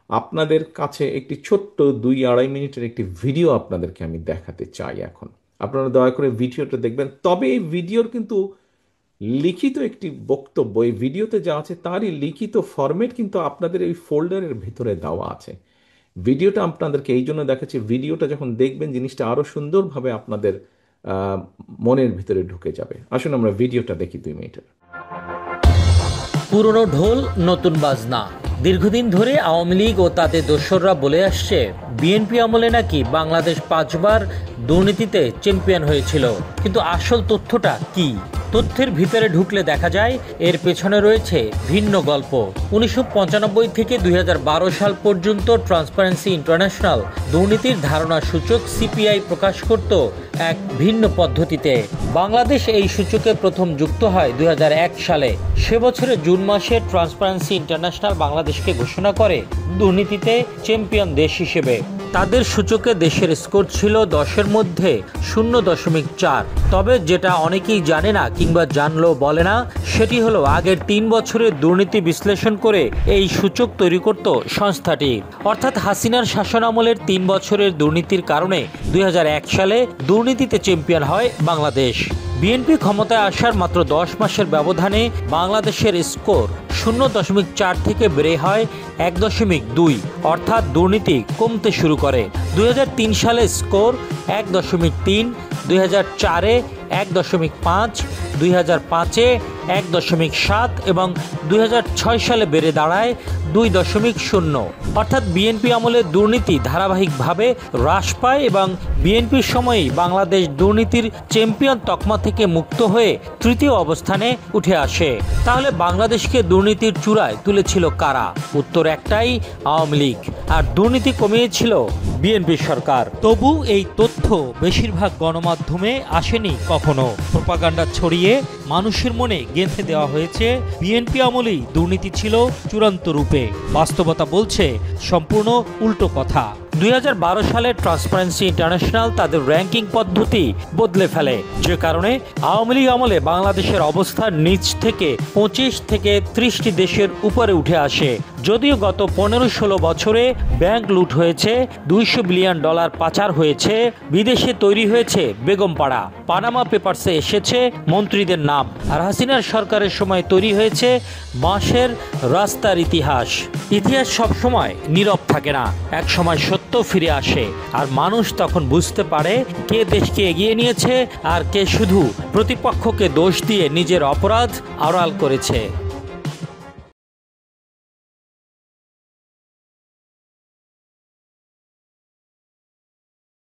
আপনাদের কাছে একটি ছোট্ট 2-2.5 মিনিটের একটি ভিডিও আপনাদেরকে আমি দেখাতে চাই এখন। আপনারা দয়া করে ভিডিওটা দেখবেন। তবে এই ভিডিওর কিন্তু লিখিত একটি বক্তব্য, এই ভিডিওতে যা আছে তারই লিখিত ফরম্যাট কিন্তু আপনাদের এই ফোল্ডারের ভেতরে দেওয়া আছে। ভিডিওটা আপনাদেরকে এই জন্য দেখাচ্ছি, ভিডিওটা যখন দেখবেন জিনিসটা আরো সুন্দরভাবে আপনাদের আহ, মনের ভিতরে ঢুকে যাবে। আসুন আমরা ভিডিওটা দেখি 2 মিনিটের। পুরনো ঢোল নতুন বাজনা। দীর্ঘদিন ধরে আওয়ামী লীগ ও তাদের দোসররা বলে আসছে, বিএনপি আমলে নাকি বাংলাদেশ 5বার দুর্নীতিতে চ্যাম্পিয়ন হয়েছিল। কিন্তু আসল তথ্যটা কি? তথ্যের ভিতরে ঢুকলে দেখা যায় এর পেছনে রয়েছে ভিন্ন গল্প। 1995 থেকে 2012 সাল পর্যন্ত ট্রান্সপারেন্সি ইন্টারন্যাশনাল দুর্নীতির ধারণা সূচক সিপিআই প্রকাশ করত এক ভিন্ন পদ্ধতিতে। বাংলাদেশ এই সূচকে প্রথম যুক্ত হয় 2001 সালে। সে বছরের জুন মাসে ট্রান্সপারেন্সি ইন্টারন্যাশনাল বাংলাদেশকে ঘোষণা করে দুর্নীতিতে চ্যাম্পিয়ন দেশ হিসেবে। তাদের সূচকে দেশের স্কোর ছিল 10-এর মধ্যে 0.4। তবে যেটা অনেকেই জানে না কিংবা জানলেও বলে না, সেটি হলো আগের 3 বছরের দুর্নীতি বিশ্লেষণ করে এই সূচক তৈরি করত সংস্থাটি। অর্থাৎ হাসিনার শাসনামলের 3 বছরের দুর্নীতির কারণে 2001 সালে দুর্নীতিতে চ্যাম্পিয়ন হয় বাংলাদেশ। বিএনপি ক্ষমতায় আসার মাত্র 10 মাসের ব্যবধানে বাংলাদেশের স্কোর 0.4 থেকে বেড়ে হয় 1.2, অর্থাৎ দুর্নীতি কমতে শুরু করে। 2003 সালে স্কোর 1.3, 2004-এ 1.5, 2005-এ 1.7 এবং 2006 সালে বেড়ে দাঁড়ায় 2.0। অর্থাৎ বিএনপি আমলে দুর্নীতি ধারাবাহিকভাবে হ্রাস পায় এবং বিএনপির সময়েই বাংলাদেশ দুর্নীতির চ্যাম্পিয়ন তকমা থেকে মুক্ত হয়ে তৃতীয় অবস্থানে উঠে আসে। তাহলে বাংলাদেশকে দুর্নীতির চূড়ায় তুলেছিল কারা? উত্তর একটাই, আওয়ামী লীগ। আর দুর্নীতি কমিয়েছিল বিএনপি সরকার। তবু এই তথ্য বেশিরভাগ গণমাধ্যমে আসেনি কখনো। প্রোপাগান্ডা ছড়িয়ে মানুষের মনে গেঁথে দেওয়া হয়েছে বিএনপি আমলেই দুর্নীতি ছিল চূড়ান্ত রূপে। বাস্তবতা বলছে সম্পূর্ণ উল্টো কথা। 2012 সালে ট্রান্সপারেন্সি ইন্টারন্যাশনাল তাদের র্যাঙ্কিং পদ্ধতি বদলে ফেলে, যে কারণে আওয়ামী লীগ আমলে বাংলাদেশের অবস্থান নিচ থেকে 25 থেকে 30টি দেশের উপরে উঠে আসে। যদিও গত 15-16 বছরে ব্যাংক লুট হয়েছে, $200 বিলিয়ন পাচার হয়েছে, বিদেশে তৈরি হয়েছে বেগমপাড়া, পানামা পেপারসে এসেছে মন্ত্রীদের নাম, আর হাসিনার সরকারের সময় তৈরি হয়েছে বাঁশের রাস্তার ইতিহাস। ইতিহাস সবসময় নীরব থাকে না, এক সময় সত্য ফিরে আসে, আর মানুষ তখন বুঝতে পারে কে দেশকে এগিয়ে নিয়েছে আর কে শুধু প্রতিপক্ষকে দোষ দিয়ে নিজের অপরাধ আড়াল করেছে।